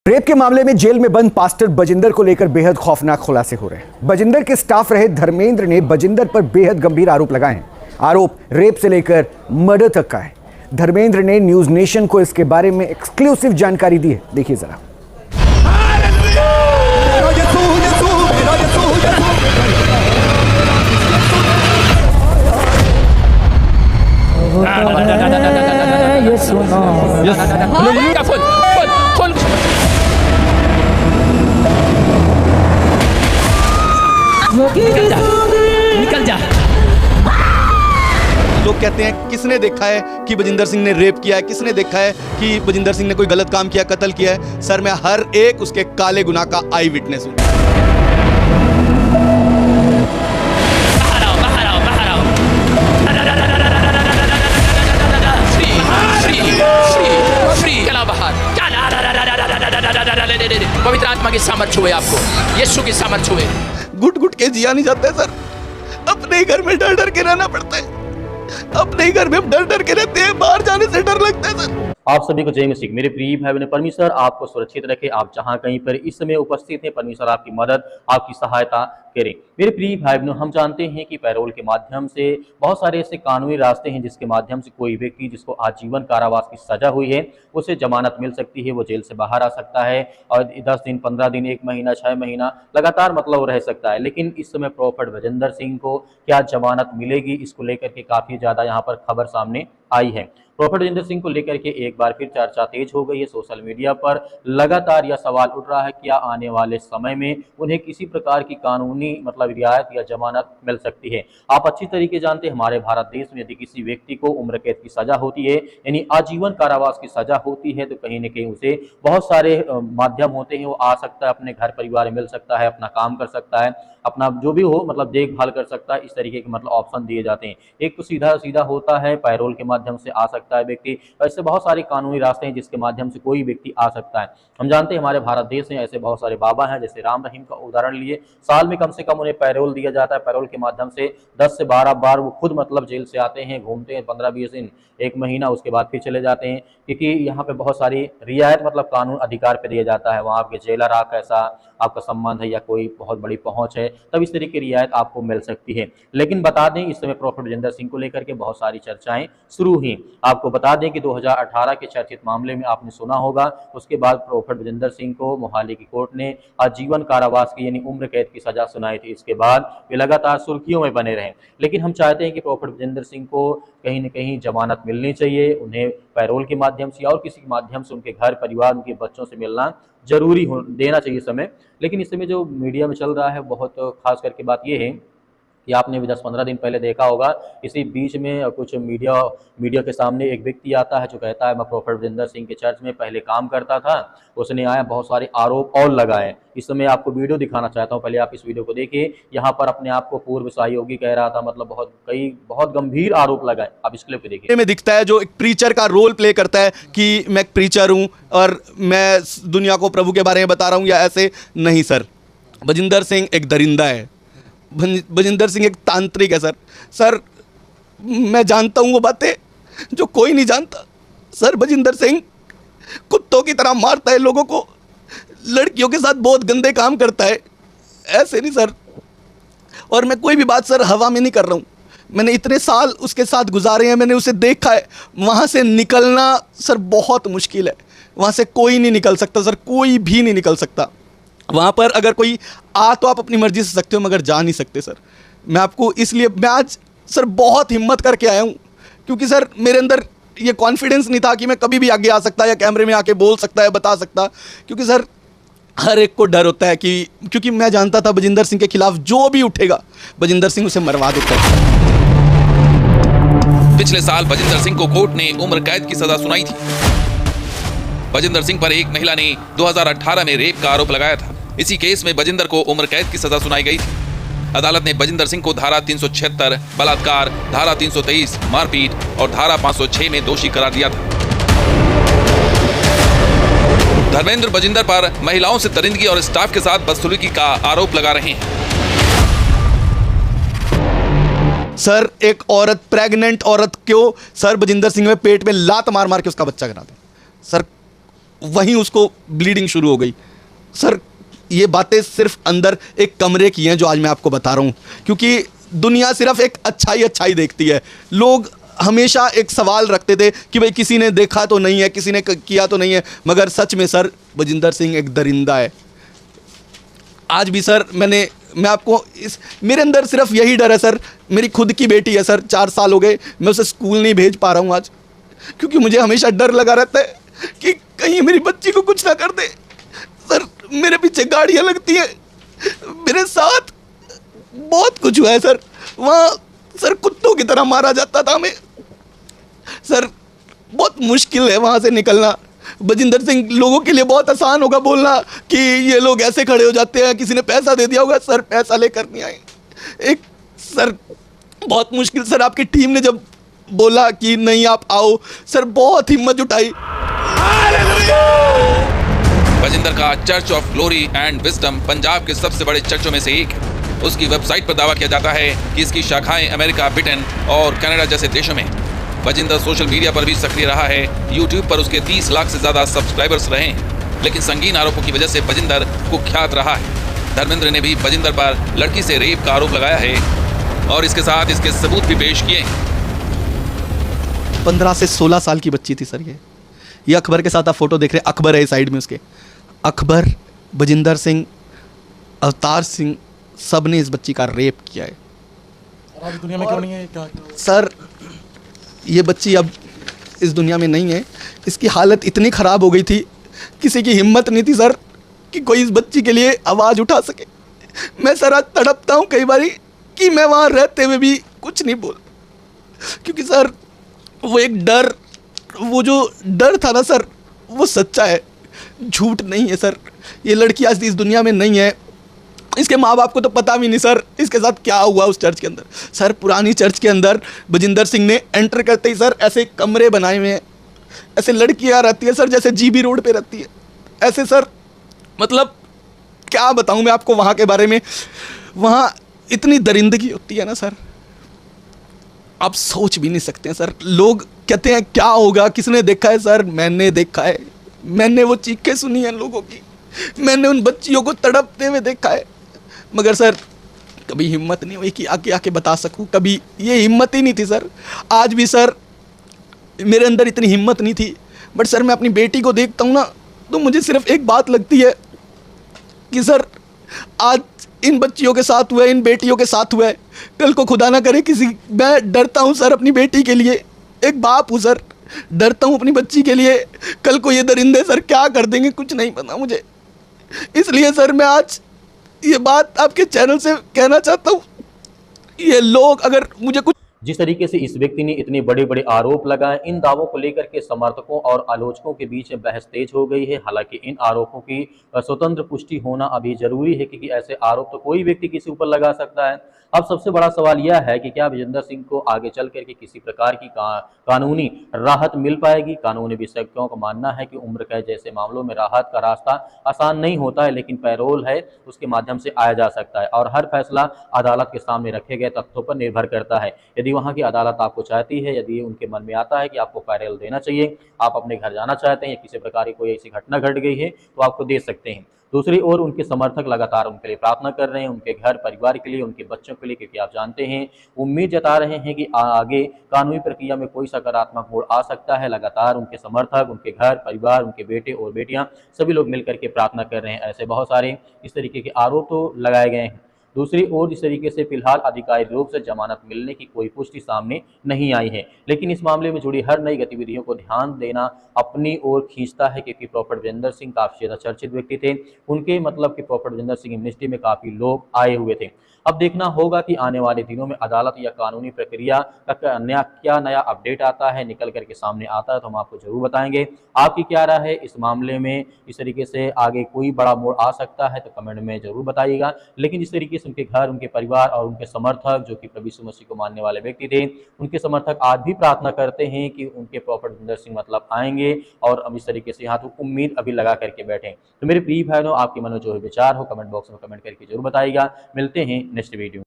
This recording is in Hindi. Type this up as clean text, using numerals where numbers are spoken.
रेप के मामले में जेल में बंद पास्टर बजिंदर को लेकर बेहद खौफनाक खुलासे हो रहे हैं। बजिंदर के स्टाफ रहे धर्मेंद्र ने बजिंदर पर बेहद गंभीर आरोप लगाए हैं। आरोप रेप से लेकर मर्डर तक का है। धर्मेंद्र ने न्यूज नेशन को इसके बारे में एक्सक्लूसिव जानकारी दी है। देखिए जरा। निकल जा। लोग कहते हैं किसने देखा है कि बजिंदर सिंह ने रेप किया है, किसने देखा है कि बजिंदर सिंह ने कोई गलत काम किया, कत्ल किया है। सर मैं हर एक उसके काले गुनाह का आई विटनेस हूं। पवित्र आत्मा की सामर्थ्य हुए, आपको यीशु की सामर्थ्य हुए। घुट घुट के जिया नहीं जाता है सर। अपने ही घर में डर डर के रहना पड़ता है। अपने ही घर में डर डर के रहते हैं, बाहर जाने से डर लगता है सर। आप सभी को जय मसीह। मेरे प्रिय भाई बहन, परमेश्वर आपको सुरक्षित रखे। आप जहां कहीं पर इस समय उपस्थित हैं, परमेश्वर आपकी मदद, आपकी सहायता करे। मेरे प्रिय भाई बहनों, हम जानते हैं कि पैरोल के माध्यम से बहुत सारे ऐसे कानूनी रास्ते हैं जिसके माध्यम से कोई व्यक्ति जिसको आजीवन कारावास की सजा हुई है उसे जमानत मिल सकती है, वो जेल से बाहर आ सकता है और 10 दिन, 15 दिन, 1 महीना, 6 महीना लगातार मतलब रह सकता है। लेकिन इस समय प्रॉफेट बजिंदर सिंह को क्या जमानत मिलेगी, इसको लेकर के काफी ज्यादा यहाँ पर खबर सामने आई है। प्रॉफेट बजिंदर सिंह को लेकर के एक बार फिर चर्चा तेज हो गई है। सोशल मीडिया पर लगातार यह सवाल उठ रहा है क्या आने वाले समय में उन्हें किसी प्रकार की कानूनी मतलब रियायत या जमानत मिल सकती है। आप अच्छी तरीके जानते हैं हमारे भारत देश में यदि किसी व्यक्ति को उम्र कैद की सजा होती है यानी आजीवन कारावास की सजा होती है तो कहीं न कहीं उसे बहुत सारे माध्यम होते हैं, वो आ सकता है, अपने घर परिवार मिल सकता है, अपना काम कर सकता है, अपना जो भी हो मतलब देखभाल कर सकता है। इस तरीके के मतलब ऑप्शन दिए जाते हैं। एक तो सीधा सीधा होता है पैरोल के माध्यम से आ सकता है व्यक्ति, ऐसे बहुत सारे कानूनी रास्ते हैं जिसके माध्यम से कोई व्यक्ति आ सकता है। हम जानते हैं हमारे भारत देश में ऐसे बहुत सारे बाबा हैं, जैसे राम रहीम का उदाहरण लिए, साल में कम से कम उन्हें पैरोल दिया जाता है। पैरोल के माध्यम से 10 से 12 बार वो खुद मतलब जेल से आते हैं, घूमते हैं 15-20 दिन, 1 महीना, उसके बाद फिर चले जाते हैं, क्योंकि यहाँ पे बहुत सारी रियायत मतलब कानून अधिकार पे दिया जाता है। वहाँ आपके जेलर आप कैसा आपका संबंध है या कोई बहुत बड़ी पहुंच है, तब इस तरीके की रियायत आपको मिल सकती है। लेकिन बता दें इस समय प्रॉफेट बजिंदर सिंह को लेकर के बहुत सारी चर्चाएं शुरू हुई। आपको बता दें कि 2018 के चर्चित मामले में आपने सुना होगा, उसके बाद प्रॉफेट बजिंदर सिंह को मोहाली की कोर्ट ने आजीवन कारावास की यानी उम्र कैद की सजा सुनाई थी। इसके बाद वे लगातार सुर्खियों में बने रहे। लेकिन हम चाहते हैं कि प्रॉफेट बजिंदर सिंह को कहीं न कहीं जमानत मिलनी चाहिए। उन्हें पैरोल के माध्यम से और किसी के माध्यम से उनके घर परिवार, उनके बच्चों से मिलना जरूरी देना चाहिए समय। लेकिन इस समय जो मीडिया में चल रहा है बहुत खास करके बात यह है कि आपने भी 10-15 दिन पहले देखा होगा, इसी बीच में कुछ मीडिया के सामने एक व्यक्ति आता है जो कहता है मैं प्रॉफेट बजिंदर सिंह के चर्च में पहले काम करता था, उसने आया बहुत सारे आरोप और लगाए। इस समय आपको वीडियो दिखाना चाहता हूं, पहले आप इस वीडियो को देखिए। यहाँ पर अपने आप को पूर्व सहयोगी कह रहा था, मतलब बहुत गंभीर आरोप लगाए। आप इस क्लिप को देखिए। में दिखता है जो एक प्रीचर का रोल प्ले करता है कि मैं एक प्रीचर हूं और मैं दुनिया को प्रभु के बारे में बता रहा हूं या ऐसे नहीं सर। बजिंदर सिंह एक दरिंदा है, बजिंदर सिंह एक तांत्रिक है सर। मैं जानता हूं वो बातें जो कोई नहीं जानता सर। बजिंदर सिंह कुत्तों की तरह मारता है लोगों को, लड़कियों के साथ बहुत गंदे काम करता है, ऐसे नहीं सर। और मैं कोई भी बात सर हवा में नहीं कर रहा हूं। मैंने इतने साल उसके साथ गुजारे हैं, मैंने उसे देखा है। वहां से निकलना सर बहुत मुश्किल है। वहां से कोई नहीं निकल सकता सर, कोई भी नहीं निकल सकता। वहाँ पर अगर कोई आ तो आप अपनी मर्जी से सकते हो, मगर जा नहीं सकते सर। मैं आपको इसलिए मैं आज सर बहुत हिम्मत करके आया हूँ, क्योंकि सर मेरे अंदर ये कॉन्फिडेंस नहीं था कि मैं कभी भी आगे आ सकता या कैमरे में आके बोल सकता है, बता सकता। क्योंकि सर हर एक को डर होता है कि क्योंकि मैं जानता था बजिंदर सिंह के खिलाफ जो भी उठेगा बजिंदर सिंह उसे मरवा देता है। पिछले साल बजिंदर सिंह को कोर्ट ने उम्र कैद की सजा सुनाई थी। बजिंदर सिंह पर एक महिला ने 2018 में रेप का आरोप लगाया था। इसी केस में बजिंदर को उम्र कैद की सजा सुनाई गई थी। अदालत ने बजिंदर सिंह को धारा 376 बलात्कार, धारा 323 मारपीट और धारा 506 में दोषी करार दिया था। धर्मेंद्र बजिंदर पर महिलाओं से दरिंदगी और स्टाफ के साथ बदसलूकी का आरोप लगा रहे हैं। सर एक औरत, प्रेग्नेंट औरत क्यों सर बजिंदर सिंह में पेट में लात मार मार के उसका बच्चा कराते सर। वहीं उसको ब्लीडिंग शुरू हो गई। सर ये बातें सिर्फ अंदर एक कमरे की हैं जो आज मैं आपको बता रहा हूँ, क्योंकि दुनिया सिर्फ एक अच्छाई देखती है। लोग हमेशा एक सवाल रखते थे कि भाई किसी ने देखा तो नहीं है, किसी ने किया तो नहीं है, मगर सच में सर बजिंदर सिंह एक दरिंदा है। आज भी सर मैं आपको मेरे अंदर सिर्फ यही डर है सर। मेरी खुद की बेटी है सर, 4 साल हो गए मैं उसे स्कूल नहीं भेज पा रहा हूँ आज, क्योंकि मुझे हमेशा डर लगा रहता है कि कहीं मेरी बच्ची को कुछ ना कर दे। सर मेरे पीछे गाड़ियाँ लगती हैं, मेरे साथ बहुत कुछ हुआ है सर। वहाँ सर कुत्तों की तरह मारा जाता था हमें। सर बहुत मुश्किल है वहाँ से निकलना। बजिंदर सिंह लोगों के लिए बहुत आसान होगा बोलना कि ये लोग ऐसे खड़े हो जाते हैं, किसी ने पैसा दे दिया होगा। सर पैसा लेकर नहीं आए। एक सर बहुत मुश्किल सर, आपकी टीम ने जब बोला कि नहीं आप आओ, सर बहुत हिम्मत जुटाई। बजिंदर का church of glory and wisdom Punjab के सबसे बड़े चर्चों में से एक है। उसकी वेबसाइट पर दावा किया जाता है कि इसकी शाखाएं अमेरिका, ब्रिटेन और कनाडा जैसे देशों में। बजिंदर सोशल मीडिया पर भी सक्रिय रहा है। यूट्यूब पर उसके 30 लाख से ज्यादा सब्सक्राइबर्स रहे हैं, लेकिन संगीन आरोपों की वजह से बजिंदर कुख्यात रहा है। धर्मेंद्र ने भी बजिंदर पर लड़की से रेप का आरोप लगाया है और इसके साथ इसके सबूत भी पेश किए हैं। 15 से 16 साल की बच्ची थी सर ये अकबर के साथ आप फोटो देख रहे हैं, अकबर है साइड में उसके। अकबर, बजिंदर सिंह, अवतार सिंह, सब ने इस बच्ची का रेप किया है। आज दुनिया में क्यों नहीं है क्या? सर ये बच्ची अब इस दुनिया में नहीं है। इसकी हालत इतनी ख़राब हो गई थी, किसी की हिम्मत नहीं थी सर कि कोई इस बच्ची के लिए आवाज़ उठा सके। मैं सर आज तड़पता हूँ कई बारी कि मैं वहाँ रहते हुए भी कुछ नहीं बोल, क्योंकि सर वो एक डर, वो जो डर था ना सर, वो सच्चा है, झूठ नहीं है सर। ये लड़की आज इस दुनिया में नहीं है। इसके माँ बाप को तो पता भी नहीं सर इसके साथ क्या हुआ उस चर्च के अंदर। सर पुरानी चर्च के अंदर बजिंदर सिंह ने एंटर करते ही सर ऐसे कमरे बनाए हुए हैं, ऐसे लड़कियाँ रहती है सर जैसे जीबी रोड पे रहती है, ऐसे सर मतलब क्या बताऊँ मैं आपको वहाँ के बारे में। वहाँ इतनी दरिंदगी होती है ना सर, आप सोच भी नहीं सकते हैं सर। लोग कहते हैं क्या होगा, किसने देखा है सर? मैंने देखा है, मैंने वो चीखें सुनी हैं लोगों की, मैंने उन बच्चियों को तड़पते हुए देखा है, मगर सर कभी हिम्मत नहीं हुई कि आके बता सकूं। कभी ये हिम्मत ही नहीं थी सर। आज भी सर मेरे अंदर इतनी हिम्मत नहीं थी, बट सर मैं अपनी बेटी को देखता हूँ ना तो मुझे सिर्फ एक बात लगती है कि सर आज इन बच्चियों के साथ हुआ है, इन बेटियों के साथ हुआ है, कल को खुदा ना करे किसी, मैं डरता हूँ सर अपनी बेटी के लिए। एक बाप हूँ सर, डरता हूँ अपनी बच्ची के लिए, कल को ये दरिंदे सर क्या कर देंगे कुछ नहीं पता मुझे। इसलिए सर मैं आज ये बात आपके चैनल से कहना चाहता हूँ, ये लोग अगर मुझे कुछ जिस तरीके से इस व्यक्ति ने इतने बड़े बड़े आरोप लगाए, इन दावों को लेकर के समर्थकों और आलोचकों के बीच में बहस तेज हो गई है। हालांकि इन आरोपों की स्वतंत्र पुष्टि होना अभी जरूरी है, क्योंकि ऐसे आरोप तो कोई व्यक्ति किसी ऊपर लगा सकता है। अब सबसे बड़ा सवाल यह है कि क्या बजिंदर सिंह को आगे चल करके किसी प्रकार की कानूनी राहत मिल पाएगी। कानूनी विशेषज्ञों का मानना है कि उम्र कैद जैसे मामलों में राहत का रास्ता आसान नहीं होता है, लेकिन पैरोल है उसके माध्यम से आया जा सकता है और हर फैसला अदालत के सामने रखे गए तथ्यों पर निर्भर करता है। यदि वहां की अदालत आपको चाहती है, यदि उनके मन में आता है कि आपको पैरोल देना चाहिए, आप अपने घर जाना चाहते हैं या किसी प्रकार की कोई ऐसी घटना घट गई है तो आपको दे सकते हैं। दूसरी ओर उनके समर्थक लगातार उनके लिए प्रार्थना कर रहे हैं, उनके घर परिवार के लिए, उनके बच्चों के लिए, क्योंकि आप जानते हैं उम्मीद जता रहे हैं कि आगे कानूनी प्रक्रिया में कोई सकारात्मक मोड़ आ सकता है। लगातार उनके समर्थक, उनके घर परिवार, उनके बेटे और बेटियां सभी लोग मिलकर के प्रार्थना कर रहे हैं। ऐसे बहुत सारे इस तरीके के आरोप तो लगाए गए हैं। दूसरी ओर जिस तरीके से फिलहाल आधिकारिक रूप से जमानत मिलने की कोई पुष्टि सामने नहीं आई है, लेकिन इस मामले में जुड़ी हर नई गतिविधियों को ध्यान देना अपनी ओर खींचता है, क्योंकि प्रॉफेट बजिंदर सिंह काफी ज्यादा चर्चित व्यक्ति थे। उनके मतलब कि प्रॉफेट बजिंदर सिंह एमनेस्टी में काफी लोग आए हुए थे। अब देखना होगा कि आने वाले दिनों में अदालत या कानूनी प्रक्रिया का क्या नया अपडेट आता है, निकल करके सामने आता है तो हम आपको जरूर बताएंगे। आपकी क्या राय है इस मामले में? इस तरीके से आगे कोई बड़ा मोड़ आ सकता है तो कमेंट में जरूर बताइएगा। लेकिन जिस तरीके से उनके घर, उनके परिवार और उनके समर्थक जो कि प्रभु यीशु मसीह को मानने वाले व्यक्ति थे, उनके समर्थक आज भी प्रार्थना करते हैं कि उनके प्रॉफेट बजिंदर सिंह मतलब आएंगे और अब इस तरीके से यहाँ तो उम्मीद अभी लगा करके बैठे। तो मेरे प्रिय भाइयों, आपके मन में जो विचार हो कमेंट बॉक्स में कमेंट करके जरूर बताइएगा। मिलते हैं नेक्स्ट वीडियो।